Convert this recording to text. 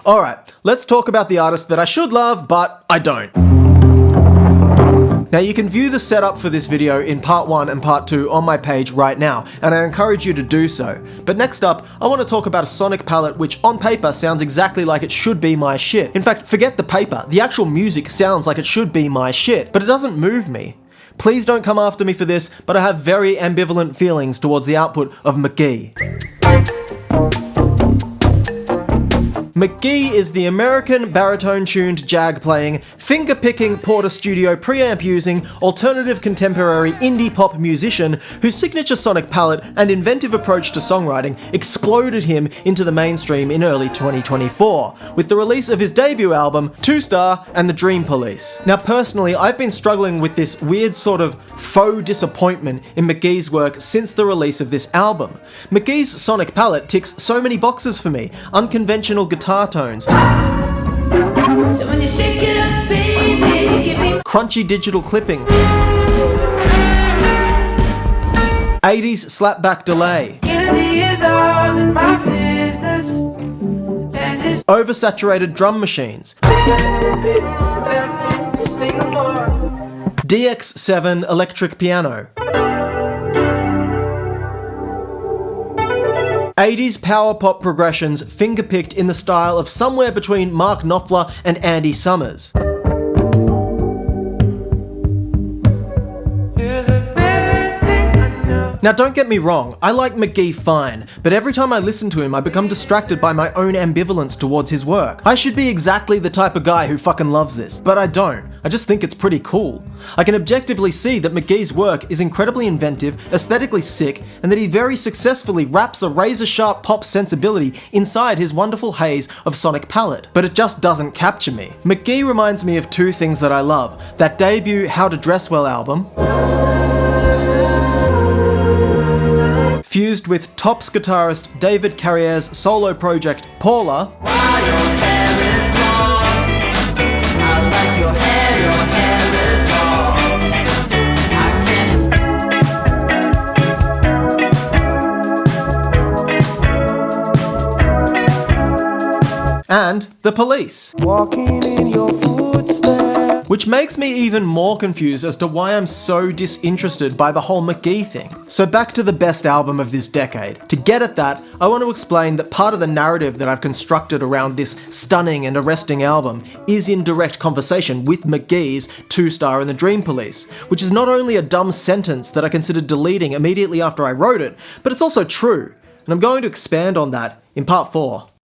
Alright, let's talk about the artist that I should love, but I don't. Now you can view the setup for this video in part 1 and part 2 on my page right now, and I encourage you to do so. But next up, I want to talk about a sonic palette which on paper sounds exactly like it should be my shit. In fact, forget the paper, the actual music sounds like it should be my shit, but it doesn't move me. Please don't come after me for this, but I have very ambivalent feelings towards the output of Mk.gee. Mk.gee is the American baritone-tuned jag-playing, finger-picking Porter Studio preamp-using, alternative contemporary indie pop musician whose signature sonic palette and inventive approach to songwriting exploded him into the mainstream in early 2024, with the release of his debut album, 2-Star and the Dream Police. Now personally, I've been struggling with this weird sort of faux disappointment in Mk.gee's work since the release of this album. Mk.gee's sonic palette ticks so many boxes for me: unconventional guitar tones, So when you shake it up, baby, give me crunchy digital clipping, 80s slapback delay, candy is all in my business. And it's oversaturated drum machines, it's a bad thing, just sing more. DX7 electric piano, 80s power pop progressions finger-picked in the style of somewhere between Mark Knopfler and Andy Summers. You're the best thing I know. Now don't get me wrong, I like Mk.gee fine, but every time I listen to him I become distracted by my own ambivalence towards his work. I should be exactly the type of guy who fucking loves this, but I don't. I just think it's pretty cool. I can objectively see that Mk.gee's work is incredibly inventive, aesthetically sick, and that he very successfully wraps a razor-sharp pop sensibility inside his wonderful haze of sonic palette. But it just doesn't capture me. Mk.gee reminds me of two things that I love: that debut How to Dress Well album, fused with Tops guitarist David Carrier's solo project Paula, and The Police. Walking in your footsteps. Which makes me even more confused as to why I'm so disinterested by the whole Mk.gee thing. So back to the best album of this decade. To get at that, I want to explain that part of the narrative that I've constructed around this stunning and arresting album is in direct conversation with Mk.gee's 2-Star and the Dream Police, which is not only a dumb sentence that I considered deleting immediately after I wrote it, but it's also true, and I'm going to expand on that in part 4.